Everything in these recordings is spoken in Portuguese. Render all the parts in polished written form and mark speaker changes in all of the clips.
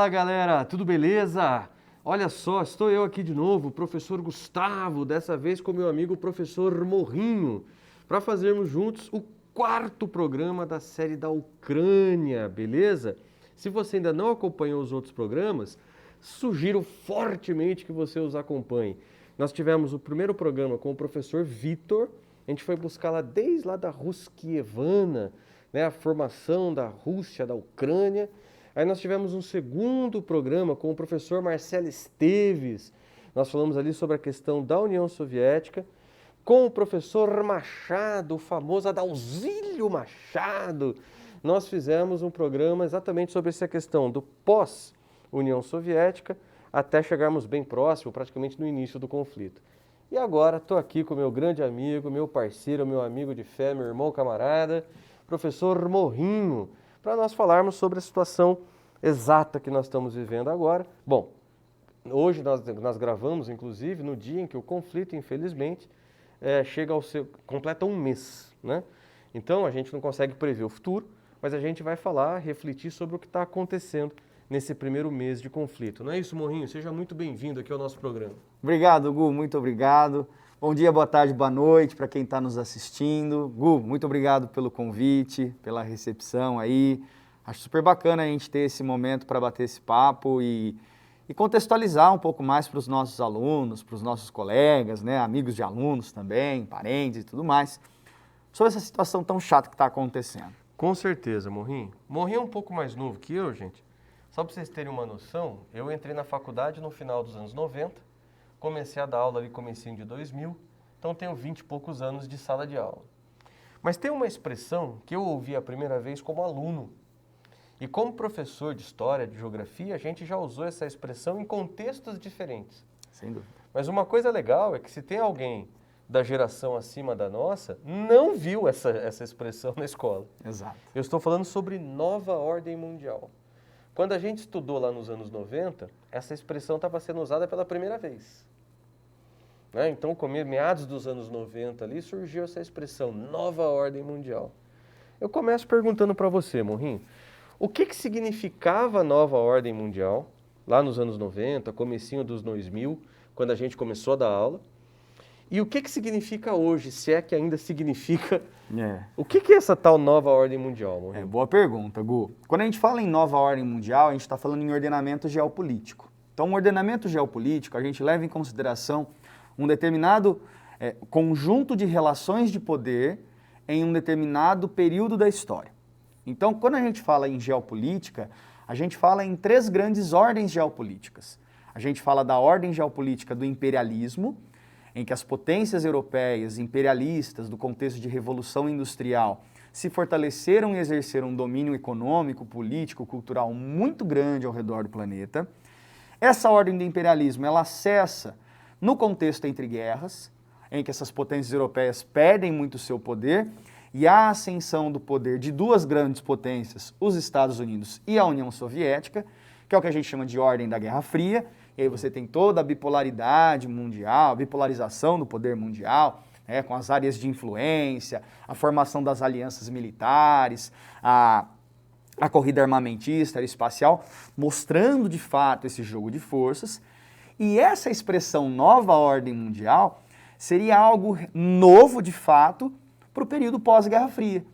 Speaker 1: Fala galera, tudo beleza? Olha só, estou eu aqui de novo, o professor Gustavo, dessa vez com meu amigo professor Morrinho, para fazermos juntos o quarto programa da série da Ucrânia, beleza? Se você ainda não acompanhou os outros programas, sugiro fortemente que você os acompanhe. Nós tivemos o primeiro programa com o professor Vitor, a gente foi buscar lá desde lá da Ruskievana, né, a formação da Rússia, da Ucrânia. Aí nós tivemos um segundo programa com o professor Marcelo Esteves. Nós falamos ali sobre a questão da União Soviética, com o professor Machado, o famoso Adalzílio Machado. Nós fizemos um programa exatamente sobre essa questão do pós-União Soviética, até chegarmos bem próximo, praticamente no início do conflito. E agora estou aqui com meu grande amigo, meu parceiro, meu amigo de fé, meu irmão camarada, professor Morrinho, para nós falarmos sobre a situação exata que nós estamos vivendo agora. Bom, hoje nós gravamos, inclusive, no dia em que o conflito, infelizmente, completa um mês, né? Então, a gente não consegue prever o futuro, mas a gente vai falar, refletir sobre o que está acontecendo nesse primeiro mês de conflito. Não é isso, Morrinho? Seja muito bem-vindo aqui ao nosso programa.
Speaker 2: Obrigado, Gu, muito obrigado. Bom dia, boa tarde, boa noite para quem está nos assistindo. Gu, muito obrigado pelo convite, pela recepção aí. Acho super bacana a gente ter esse momento para bater esse papo e contextualizar um pouco mais para os nossos alunos, para os nossos colegas, né, amigos de alunos também, parentes e tudo mais, sobre essa situação tão chata que está acontecendo.
Speaker 1: Com certeza, Morrinho. Morrinho é um pouco mais novo que eu, gente. Só para vocês terem uma noção, eu entrei na faculdade no final dos anos 90, comecei a dar aula ali comecinho de 2000, então tenho 20 e poucos anos de sala de aula. Mas tem uma expressão que eu ouvi a primeira vez como aluno. E como professor de história, de geografia, a gente já usou essa expressão em contextos diferentes.
Speaker 2: Sem dúvida.
Speaker 1: Mas uma coisa legal é que se tem alguém da geração acima da nossa, não viu essa expressão na escola.
Speaker 2: Exato.
Speaker 1: Eu estou falando sobre nova ordem mundial. Quando a gente estudou lá nos anos 90, essa expressão estava sendo usada pela primeira vez. Né? Então, meados dos anos 90 ali, surgiu essa expressão, nova ordem mundial. Eu começo perguntando para você, Morrinho, o que significava a nova ordem mundial, lá nos anos 90, comecinho dos 2000, quando a gente começou a dar aula, e o que significa hoje, se é que ainda significa... O que é essa tal nova ordem mundial, Morrinho?
Speaker 2: Boa pergunta, Gu. Quando a gente fala em nova ordem mundial, a gente está falando em ordenamento geopolítico. Então, o ordenamento geopolítico, a gente leva em consideração um determinado conjunto de relações de poder em um determinado período da história. Então, quando a gente fala em geopolítica, a gente fala em três grandes ordens geopolíticas. A gente fala da ordem geopolítica do imperialismo, em que as potências europeias imperialistas do contexto de revolução industrial se fortaleceram e exerceram um domínio econômico, político, cultural muito grande ao redor do planeta. Essa ordem do imperialismo, ela cessa no contexto entre guerras, em que essas potências europeias perdem muito seu poder, e a ascensão do poder de duas grandes potências, os Estados Unidos e a União Soviética, que é o que a gente chama de ordem da Guerra Fria. E aí você tem toda a bipolaridade mundial, a bipolarização do poder mundial, com as áreas de influência, a formação das alianças militares, a corrida armamentista, aeroespacial, mostrando de fato esse jogo de forças. E essa expressão nova ordem mundial seria algo novo de fato para o período pós-Guerra Fria.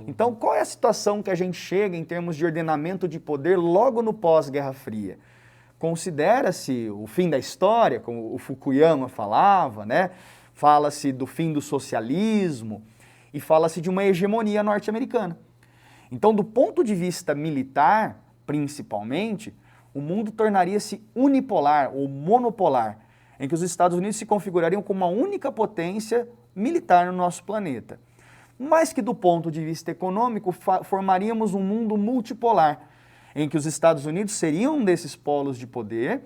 Speaker 2: Então, qual é a situação que a gente chega em termos de ordenamento de poder logo no pós-Guerra Fria? Considera-se o fim da história, como o Fukuyama falava, né? Fala-se do fim do socialismo e fala-se de uma hegemonia norte-americana. Então, do ponto de vista militar, principalmente, o mundo tornaria-se unipolar ou monopolar, em que os Estados Unidos se configurariam como uma única potência militar no nosso planeta. Mas que do ponto de vista econômico formaríamos um mundo multipolar, em que os Estados Unidos seriam um desses polos de poder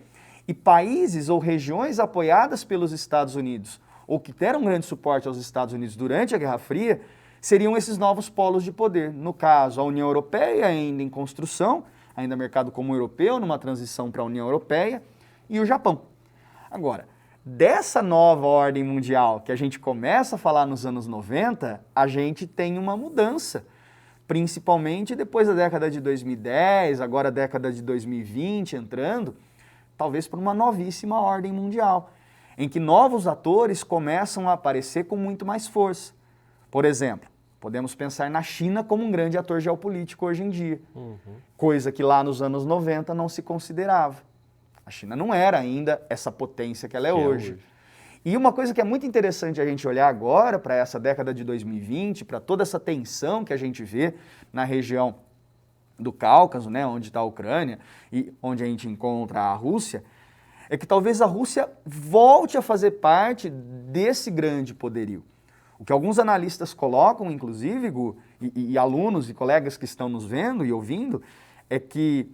Speaker 2: e países ou regiões apoiadas pelos Estados Unidos ou que deram grande suporte aos Estados Unidos durante a Guerra Fria seriam esses novos polos de poder. No caso, a União Europeia ainda em construção, ainda mercado comum europeu, numa transição para a União Europeia, e o Japão. Agora, dessa nova ordem mundial que a gente começa a falar nos anos 90, a gente tem uma mudança principalmente depois da década de 2010, agora a década de 2020 entrando, talvez por uma novíssima ordem mundial, em que novos atores começam a aparecer com muito mais força. Por exemplo, podemos pensar na China como um grande ator geopolítico hoje em dia, coisa que lá nos anos 90 não se considerava. A China não era ainda essa potência que ela é hoje. E uma coisa que é muito interessante a gente olhar agora para essa década de 2020, para toda essa tensão que a gente vê na região do Cáucaso, né, onde está a Ucrânia e onde a gente encontra a Rússia, é que talvez a Rússia volte a fazer parte desse grande poderio. O que alguns analistas colocam, inclusive, Gu, e alunos e colegas que estão nos vendo e ouvindo, é que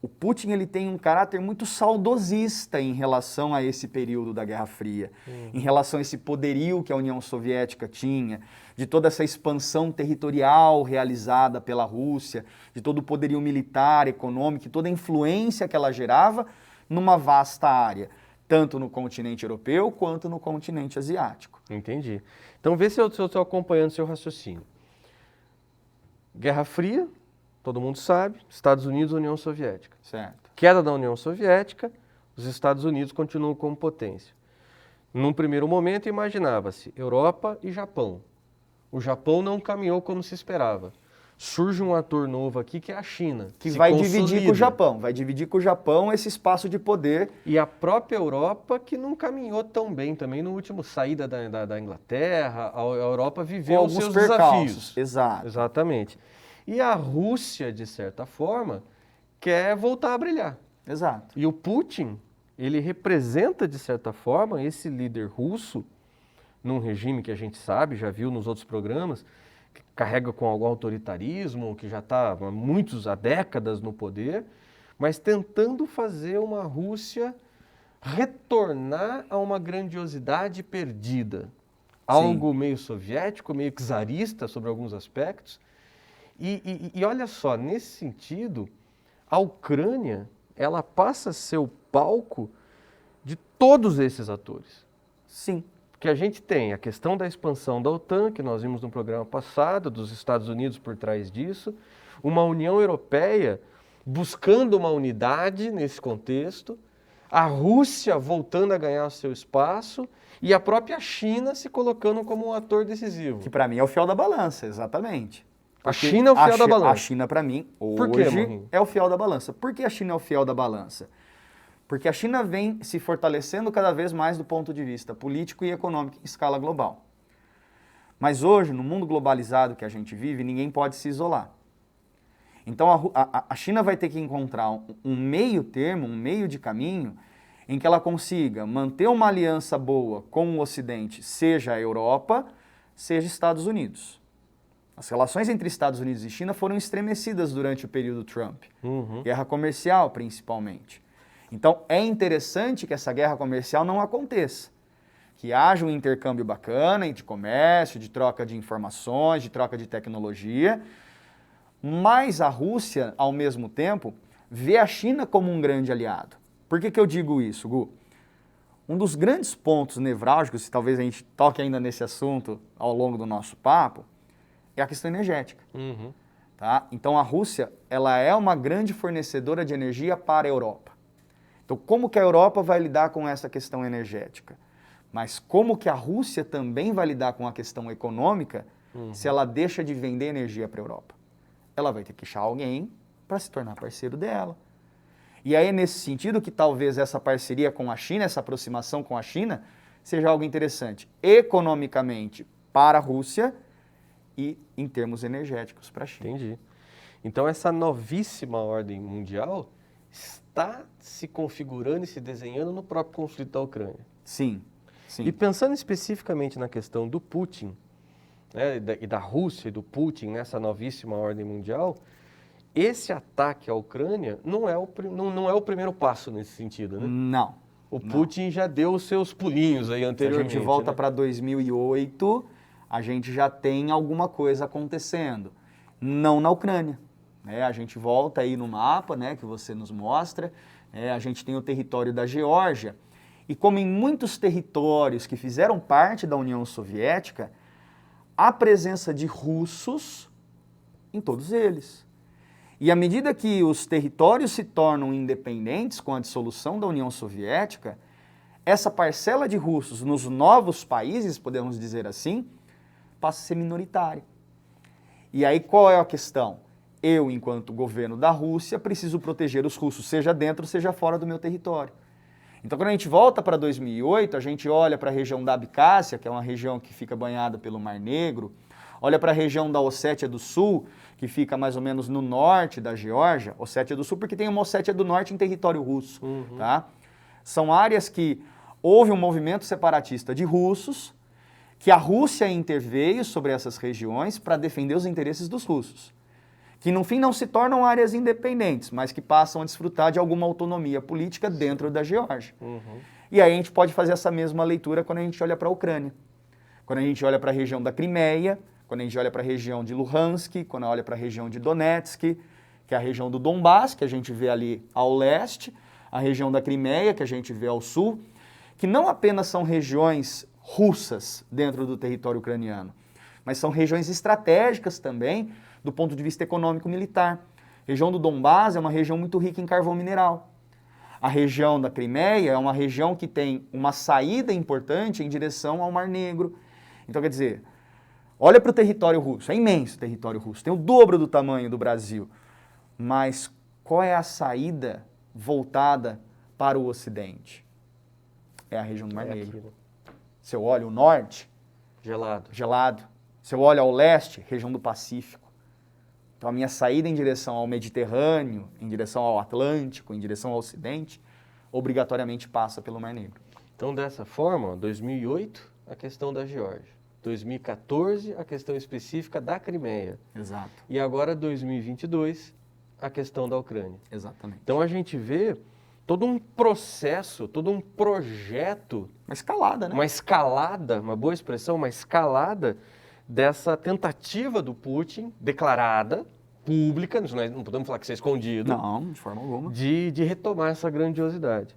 Speaker 2: o Putin ele tem um caráter muito saudosista em relação a esse período da Guerra Fria, em relação a esse poderio que a União Soviética tinha, de toda essa expansão territorial realizada pela Rússia, de todo o poderio militar, econômico, toda a influência que ela gerava numa vasta área, tanto no continente europeu quanto no continente asiático.
Speaker 1: Entendi. Então vê se eu estou acompanhando seu raciocínio. Guerra Fria, todo mundo sabe, Estados Unidos e União Soviética.
Speaker 2: Certo.
Speaker 1: Queda da União Soviética, os Estados Unidos continuam como potência. Num primeiro momento imaginava-se Europa e Japão. O Japão não caminhou como se esperava. Surge um ator novo aqui que é a China.
Speaker 2: Que vai dividir com o Japão, vai dividir com o Japão esse espaço de poder.
Speaker 1: E a própria Europa que não caminhou tão bem também no último saída da Inglaterra, a Europa viveu os seus desafios.
Speaker 2: Exato.
Speaker 1: Exatamente. E a Rússia, de certa forma, quer voltar a brilhar.
Speaker 2: Exato.
Speaker 1: E o Putin, ele representa, de certa forma, esse líder russo, num regime que a gente sabe, já viu nos outros programas, que carrega com algum autoritarismo, que já está há décadas no poder, mas tentando fazer uma Rússia retornar a uma grandiosidade perdida. Algo meio soviético, meio czarista sobre alguns aspectos. E olha só, nesse sentido, a Ucrânia, ela passa a ser o palco de todos esses atores.
Speaker 2: Sim.
Speaker 1: Porque a gente tem a questão da expansão da OTAN, que nós vimos no programa passado, dos Estados Unidos por trás disso, uma União Europeia buscando uma unidade nesse contexto, a Rússia voltando a ganhar o seu espaço e a própria China se colocando como um ator decisivo.
Speaker 2: Que para mim é o fiel da balança, exatamente.
Speaker 1: A China é o fiel da balança.
Speaker 2: A China, para mim,
Speaker 1: Por quê,
Speaker 2: hoje é o fiel da balança. Por que a China é o fiel da balança? Porque a China vem se fortalecendo cada vez mais do ponto de vista político e econômico em escala global. Mas hoje, no mundo globalizado que a gente vive, ninguém pode se isolar. Então a China vai ter que encontrar um meio termo, um meio de caminho, em que ela consiga manter uma aliança boa com o Ocidente, seja a Europa, seja Estados Unidos. As relações entre Estados Unidos e China foram estremecidas durante o período Trump. Guerra comercial, principalmente. Então, é interessante que essa guerra comercial não aconteça. Que haja um intercâmbio bacana de comércio, de troca de informações, de troca de tecnologia. Mas a Rússia, ao mesmo tempo, vê a China como um grande aliado. Por que eu digo isso, Gu? Um dos grandes pontos nevrálgicos, se talvez a gente toque ainda nesse assunto ao longo do nosso papo, é a questão energética. Tá? Então a Rússia ela é uma grande fornecedora de energia para a Europa. Então como que a Europa vai lidar com essa questão energética? Mas como que a Rússia também vai lidar com a questão econômica se ela deixa de vender energia para a Europa? Ela vai ter que achar alguém para se tornar parceiro dela. E aí é nesse sentido que talvez essa parceria com a China, essa aproximação com a China, seja algo interessante economicamente para a Rússia e em termos energéticos para a China.
Speaker 1: Entendi. Então essa novíssima ordem mundial está se configurando e se desenhando no próprio conflito da Ucrânia.
Speaker 2: Sim, sim.
Speaker 1: E pensando especificamente na questão do Putin, né, e da Rússia e do Putin nessa novíssima ordem mundial, esse ataque à Ucrânia não é o primeiro passo nesse sentido, né?
Speaker 2: Não.
Speaker 1: O Putin já deu os seus pulinhos aí anteriormente.
Speaker 2: Se a gente volta
Speaker 1: né?
Speaker 2: para 2008, a gente já tem alguma coisa acontecendo. Não na Ucrânia. Né? A gente volta aí no mapa, né, que você nos mostra, a gente tem o território da Geórgia. E como em muitos territórios que fizeram parte da União Soviética, a presença de russos em todos eles. E à medida que os territórios se tornam independentes com a dissolução da União Soviética, essa parcela de russos nos novos países, podemos dizer assim, passa a ser minoritária. E aí qual é a questão? Eu, enquanto governo da Rússia, preciso proteger os russos, seja dentro, seja fora do meu território. Então, quando a gente volta para 2008, a gente olha para a região da Abcásia, que é uma região que fica banhada pelo Mar Negro, olha para a região da Ossétia do Sul, que fica mais ou menos no norte da Geórgia, Ossétia do Sul, porque tem uma Ossétia do Norte em território russo, tá? São áreas que houve um movimento separatista de russos, que a Rússia interveio sobre essas regiões para defender os interesses dos russos, que no fim não se tornam áreas independentes, mas que passam a desfrutar de alguma autonomia política dentro da Geórgia. E aí a gente pode fazer essa mesma leitura quando a gente olha para a Ucrânia, quando a gente olha para a região da Crimeia, quando a gente olha para a região de Luhansk, quando olha para a região de Donetsk, que é a região do Donbass, que a gente vê ali ao leste, a região da Crimeia, que a gente vê ao sul, que não apenas são regiões russas dentro do território ucraniano, mas são regiões estratégicas também do ponto de vista econômico-militar. A região do Donbass é uma região muito rica em carvão mineral. A região da Crimeia é uma região que tem uma saída importante em direção ao Mar Negro. Então, quer dizer, olha para o território russo, é imenso o território russo, tem o dobro do tamanho do Brasil, mas qual é a saída voltada para o Ocidente? É a região do Mar Negro. Se eu olho o norte, gelado. Se eu olho ao leste, região do Pacífico. Então a minha saída em direção ao Mediterrâneo, em direção ao Atlântico, em direção ao Ocidente, obrigatoriamente passa pelo Mar Negro.
Speaker 1: Então dessa forma, 2008, a questão da Geórgia. 2014, a questão específica da Crimeia.
Speaker 2: Exato.
Speaker 1: E agora, 2022, a questão da Ucrânia.
Speaker 2: Exatamente.
Speaker 1: Então a gente vê todo um processo, todo um projeto...
Speaker 2: Uma escalada, né?
Speaker 1: Uma escalada, uma boa expressão, uma escalada dessa tentativa do Putin, declarada, pública, não podemos falar que isso é escondido.
Speaker 2: Não, de forma alguma.
Speaker 1: De retomar essa grandiosidade.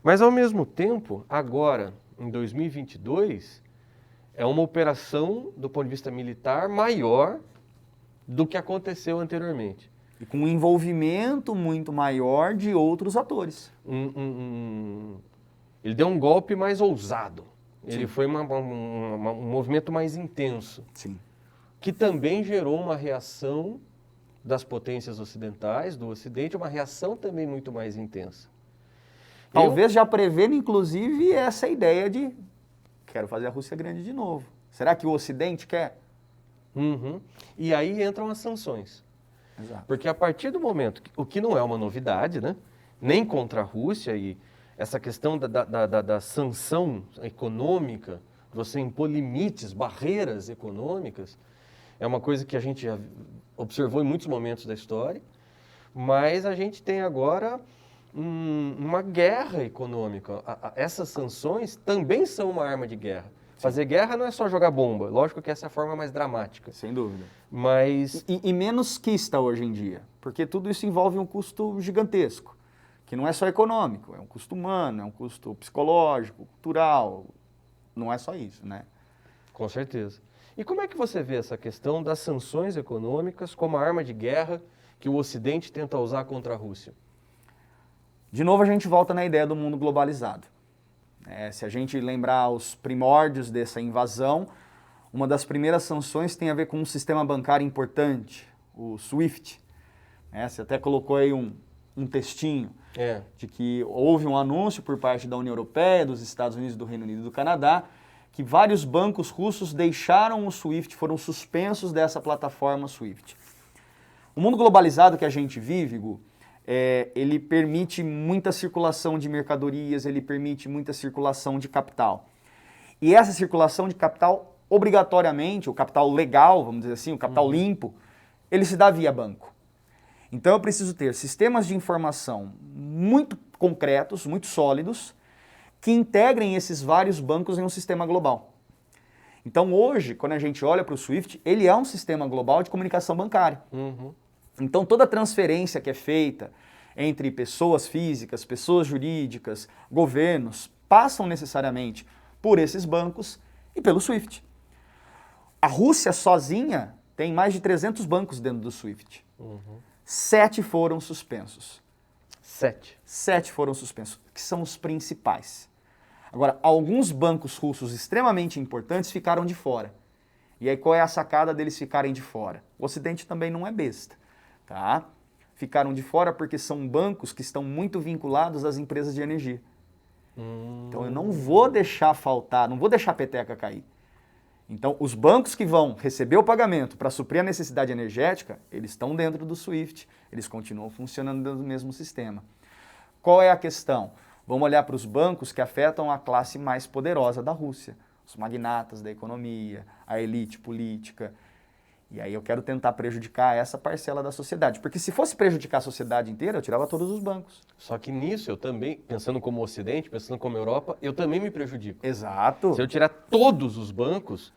Speaker 1: Mas, ao mesmo tempo, agora, em 2022, é uma operação, do ponto de vista militar, maior do que aconteceu anteriormente.
Speaker 2: E com um envolvimento muito maior de outros atores.
Speaker 1: Ele deu um golpe mais ousado.
Speaker 2: Sim.
Speaker 1: Ele foi um movimento mais intenso.
Speaker 2: Sim.
Speaker 1: Que também gerou uma reação das potências ocidentais, do Ocidente, uma reação também muito mais intensa.
Speaker 2: Talvez já prevendo, inclusive, essa ideia de quero fazer a Rússia grande de novo. Será que o Ocidente quer?
Speaker 1: E aí entram as sanções.
Speaker 2: Exato.
Speaker 1: Porque a partir do momento, o que não é uma novidade, né? Nem contra a Rússia, e essa questão da sanção econômica, você impor limites, barreiras econômicas, é uma coisa que a gente já observou em muitos momentos da história, mas a gente tem agora uma guerra econômica. Essas sanções também são uma arma de guerra. Fazer guerra não é só jogar bomba, lógico que essa é a forma mais dramática.
Speaker 2: Sem dúvida.
Speaker 1: Mas...
Speaker 2: E menos quista hoje em dia, porque tudo isso envolve um custo gigantesco, que não é só econômico, é um custo humano, é um custo psicológico, cultural, não é só isso, né?
Speaker 1: Com certeza. E como é que você vê essa questão das sanções econômicas como arma de guerra que o Ocidente tenta usar contra a Rússia?
Speaker 2: De novo a gente volta na ideia do mundo globalizado. Se a gente lembrar os primórdios dessa invasão, uma das primeiras sanções tem a ver com um sistema bancário importante, o SWIFT. Você até colocou aí um textinho de que houve um anúncio por parte da União Europeia, dos Estados Unidos, do Reino Unido e do Canadá, que vários bancos russos deixaram o SWIFT, foram suspensos dessa plataforma SWIFT. O mundo globalizado que a gente vive, Gu, ele permite muita circulação de mercadorias, ele permite muita circulação de capital. E essa circulação de capital, obrigatoriamente, o capital legal, vamos dizer assim, o capital limpo, ele se dá via banco. Então eu preciso ter sistemas de informação muito concretos, muito sólidos, que integrem esses vários bancos em um sistema global. Então hoje, quando a gente olha para o SWIFT, ele é um sistema global de comunicação bancária. Então toda transferência que é feita entre pessoas físicas, pessoas jurídicas, governos, passam necessariamente por esses bancos e pelo SWIFT. A Rússia sozinha tem mais de 300 bancos dentro do SWIFT. 7 foram suspensos. 7 foram suspensos, que são os principais. Agora, alguns bancos russos extremamente importantes ficaram de fora. E aí, qual é a sacada deles ficarem de fora? O Ocidente também não é besta, tá? Ficaram de fora porque são bancos que estão muito vinculados às empresas de energia. Então, eu não vou deixar faltar, não vou deixar a peteca cair. Então, os bancos que vão receber o pagamento para suprir a necessidade energética, eles estão dentro do SWIFT, eles continuam funcionando dentro do mesmo sistema. Qual é a questão? Vamos olhar para os bancos que afetam a classe mais poderosa da Rússia, os magnatas da economia, a elite política. E aí eu quero tentar prejudicar essa parcela da sociedade, porque se fosse prejudicar a sociedade inteira, eu tirava todos os bancos.
Speaker 1: Só que nisso eu também, pensando como Ocidente, pensando como Europa, eu também me prejudico.
Speaker 2: Exato.
Speaker 1: Se eu tirar todos os bancos,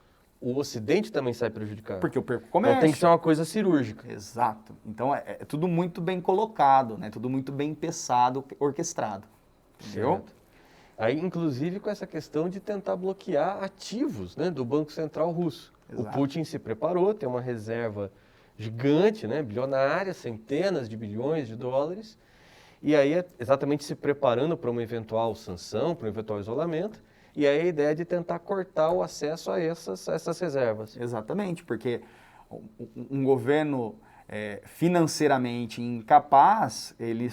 Speaker 1: o Ocidente também sai prejudicado.
Speaker 2: Porque eu perco o comércio.
Speaker 1: Então tem que ser uma coisa cirúrgica.
Speaker 2: Exato. Então é tudo muito bem colocado, né? Tudo muito bem pensado, orquestrado. Entendeu?
Speaker 1: Certo. Aí, inclusive, com essa questão de tentar bloquear ativos, né, do Banco Central russo.
Speaker 2: Exato.
Speaker 1: O Putin se preparou, tem uma reserva gigante, né, bilionária, centenas de bilhões de dólares, e aí é exatamente se preparando para uma eventual sanção, para um eventual isolamento, e aí a ideia é de tentar cortar o acesso a essas reservas.
Speaker 2: Exatamente, porque um governo financeiramente incapaz, ele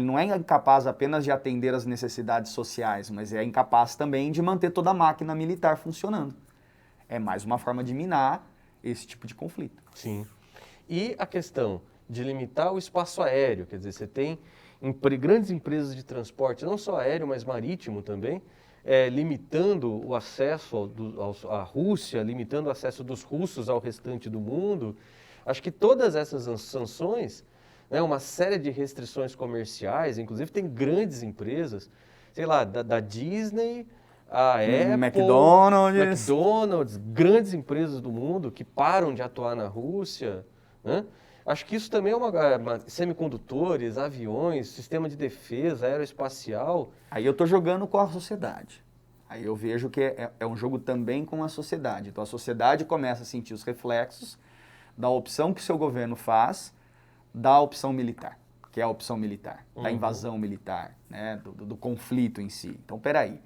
Speaker 2: não é incapaz apenas de atender às necessidades sociais, mas é incapaz também de manter toda a máquina militar funcionando. É mais uma forma de minar esse tipo de conflito.
Speaker 1: Sim. E a questão de limitar o espaço aéreo, quer dizer, você tem grandes empresas de transporte, não só aéreo, mas marítimo também, limitando o acesso à Rússia, limitando o acesso dos russos ao restante do mundo. Acho que todas essas sanções, né, uma série de restrições comerciais, inclusive tem grandes empresas, sei lá, da Disney, a Apple, McDonald's, grandes empresas do mundo que param de atuar na Rússia, né? Acho que isso também é semicondutores, aviões, sistema de defesa, aeroespacial.
Speaker 2: Aí eu estou jogando com a sociedade. Aí eu vejo que é um jogo também com a sociedade. Então a sociedade começa a sentir os reflexos da opção que o seu governo faz, da opção militar, que é a opção militar, da invasão militar, né, do conflito em si. Então, peraí,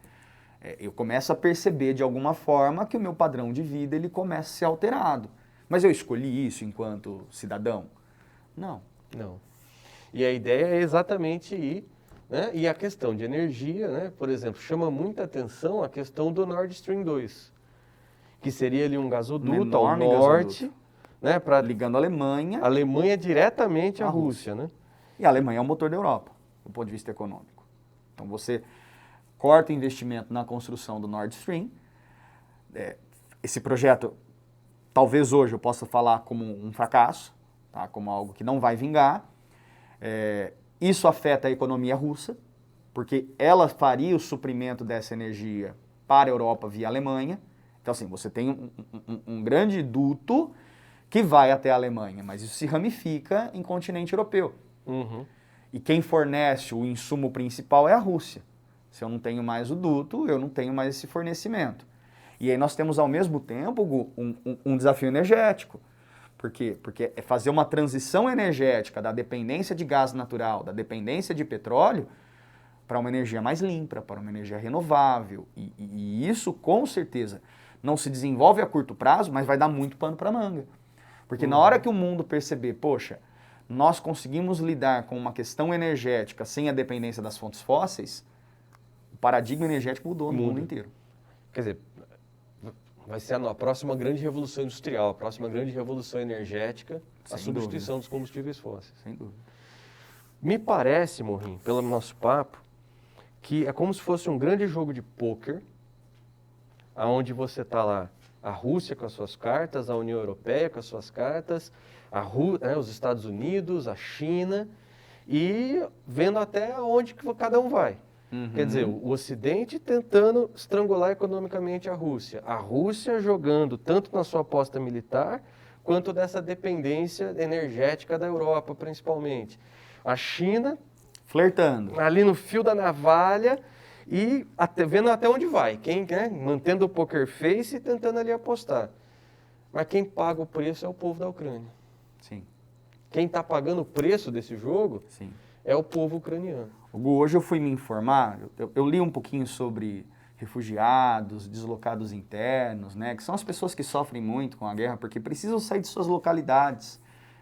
Speaker 2: eu começo a perceber de alguma forma que o meu padrão de vida ele começa a ser alterado. Mas eu escolhi isso enquanto cidadão? Não.
Speaker 1: Não. E a ideia é exatamente ir, né? E a questão de energia, né? Por exemplo, chama muita atenção a questão do Nord Stream 2, que seria ali um gasoduto ao norte, né?
Speaker 2: Ligando a
Speaker 1: Alemanha diretamente à Rússia, né?
Speaker 2: E a Alemanha é o motor da Europa, do ponto de vista econômico. Então você corta o investimento na construção do Nord Stream. Esse projeto, talvez hoje eu possa falar como um fracasso, tá? Como algo que não vai vingar. Isso afeta a economia russa, porque ela faria o suprimento dessa energia para a Europa via Alemanha. Então, assim, você tem um grande duto que vai até a Alemanha, mas isso se ramifica em continente europeu. E quem fornece o insumo principal é a Rússia. Se eu não tenho mais o duto, eu não tenho mais esse fornecimento. E aí nós temos, ao mesmo tempo, um desafio energético. Por quê? Porque é fazer uma transição energética da dependência de gás natural, da dependência de petróleo, para uma energia mais limpa, para uma energia renovável. E isso, com certeza, não se desenvolve a curto prazo, mas vai dar muito pano para manga. Porque na hora que o mundo perceber, poxa, nós conseguimos lidar com uma questão energética sem a dependência das fontes fósseis, o paradigma energético mudou no mundo inteiro.
Speaker 1: Quer dizer, vai ser a próxima grande revolução industrial, a próxima grande revolução energética, a substituição dos combustíveis fósseis.
Speaker 2: Sem dúvida.
Speaker 1: Me parece, Morrinho, pelo nosso papo, que é como se fosse um grande jogo de pôquer, onde você está lá, a Rússia com as suas cartas, a União Europeia com as suas cartas, os Estados Unidos, a China, e vendo até onde que cada um vai. Quer dizer, o Ocidente tentando estrangular economicamente a Rússia jogando tanto na sua aposta militar, quanto dessa dependência energética da Europa, principalmente. A China
Speaker 2: flertando
Speaker 1: ali no fio da navalha e vendo até onde vai, quem, né, mantendo o poker face e tentando ali apostar. Mas quem paga o preço é o povo da Ucrânia.
Speaker 2: Sim.
Speaker 1: Quem está pagando o preço desse jogo
Speaker 2: Sim.
Speaker 1: é o povo ucraniano.
Speaker 2: Hugo, hoje eu fui me informar, eu li um pouquinho sobre refugiados, deslocados internos, né, que são as pessoas que sofrem muito com a guerra porque precisam sair de suas localidades.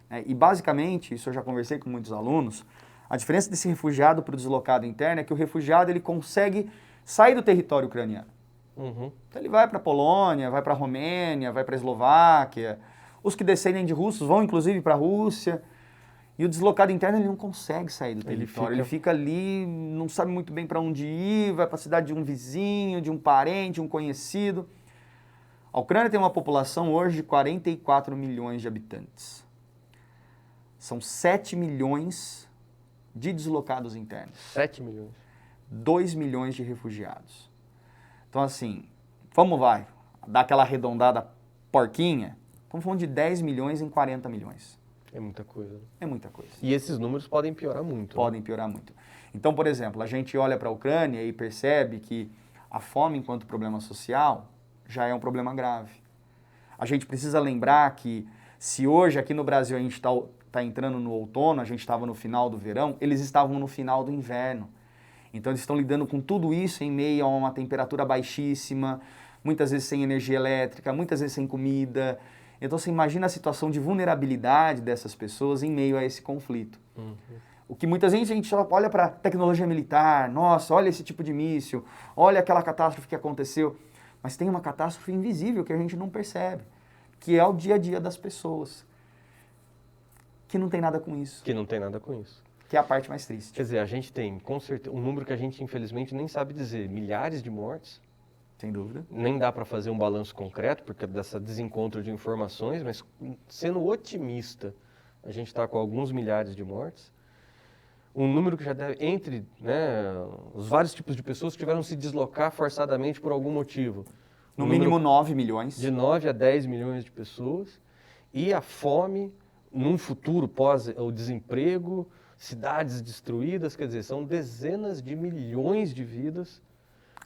Speaker 2: Né, e basicamente, isso eu já conversei com muitos alunos, a diferença desse refugiado para o deslocado interno é que o refugiado ele consegue sair do território ucraniano.
Speaker 1: Uhum.
Speaker 2: Então ele vai para a Polônia, vai para a Romênia, vai para a Eslováquia. Os que descendem de russos vão inclusive para a Rússia. E o deslocado interno ele não consegue sair do território. Ele fica ali, não sabe muito bem para onde ir, vai para a cidade de um vizinho, de um parente, um conhecido. A Ucrânia tem uma população hoje de 44 milhões de habitantes. São 7 milhões de deslocados internos.
Speaker 1: 7 milhões.
Speaker 2: 2 milhões de refugiados. Então, assim, dar aquela arredondada porquinha, estamos falando de 10 milhões em 40 milhões.
Speaker 1: É muita coisa.
Speaker 2: É muita coisa.
Speaker 1: E esses números podem piorar muito.
Speaker 2: Podem piorar muito. Então, por exemplo, a gente olha para a Ucrânia e percebe que a fome enquanto problema social já é um problema grave. A gente precisa lembrar que se hoje aqui no Brasil a gente está entrando no outono, a gente estava no final do verão, eles estavam no final do inverno. Então eles estão lidando com tudo isso em meio a uma temperatura baixíssima, muitas vezes sem energia elétrica, muitas vezes sem comida. Então você imagina a situação de vulnerabilidade dessas pessoas em meio a esse conflito. Uhum. O que muitas vezes a gente olha para a tecnologia militar, nossa, olha esse tipo de míssil, olha aquela catástrofe que aconteceu. Mas tem uma catástrofe invisível que a gente não percebe, que é o dia a dia das pessoas, que não tem nada com isso.
Speaker 1: Que não tem nada com isso.
Speaker 2: Que é a parte mais triste.
Speaker 1: Quer dizer, a gente tem, com certeza, um número que a gente infelizmente nem sabe dizer, milhares de mortes.
Speaker 2: Sem dúvida.
Speaker 1: Nem dá para fazer um balanço concreto, porque dessa desencontro de informações, mas sendo otimista, a gente está com alguns milhares de mortes. Um número que já deve, entre os vários tipos de pessoas que tiveram que se deslocar forçadamente por algum motivo.
Speaker 2: No mínimo 9 milhões.
Speaker 1: De 9 a 10 milhões de pessoas. E a fome, num futuro pós o desemprego, cidades destruídas, quer dizer, são dezenas de milhões de vidas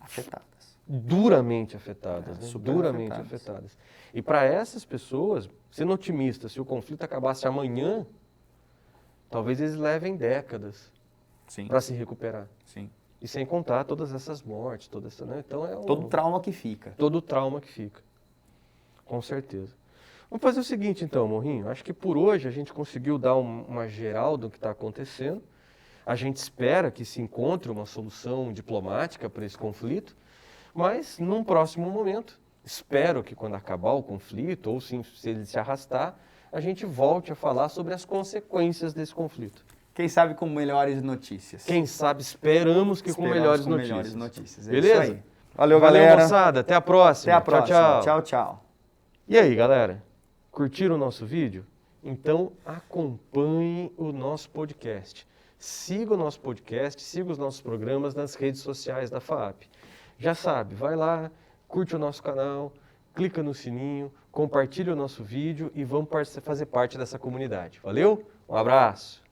Speaker 2: afetadas.
Speaker 1: Duramente afetadas, né?
Speaker 2: Super
Speaker 1: Duramente afetadas. E para essas pessoas, sendo otimista, se o conflito acabasse amanhã, talvez eles levem décadas para se recuperar.
Speaker 2: Sim.
Speaker 1: E sem contar todas essas mortes, toda essa, né? Então
Speaker 2: todo o trauma que fica.
Speaker 1: Todo o trauma que fica. Com certeza. Vamos fazer o seguinte então, Morrinho. Acho que por hoje a gente conseguiu dar uma geral do que está acontecendo. A gente espera que se encontre uma solução diplomática para esse conflito. Mas, num próximo momento, espero que quando acabar o conflito, ou se ele se arrastar, a gente volte a falar sobre as consequências desse conflito.
Speaker 2: Quem sabe com melhores notícias.
Speaker 1: Quem sabe, esperamos que com melhores notícias.
Speaker 2: É
Speaker 1: beleza?
Speaker 2: isso aí. Valeu, galera.
Speaker 1: Moçada. Até a próxima.
Speaker 2: Até a próxima.
Speaker 1: Tchau,
Speaker 2: tchau. Tchau.
Speaker 1: E aí, galera? Curtiram o nosso vídeo? Então, acompanhem o nosso podcast. Siga o nosso podcast, siga os nossos programas nas redes sociais da FAAP. Já sabe, vai lá, curte o nosso canal, clica no sininho, compartilha o nosso vídeo e vamos fazer parte dessa comunidade. Valeu? Um abraço!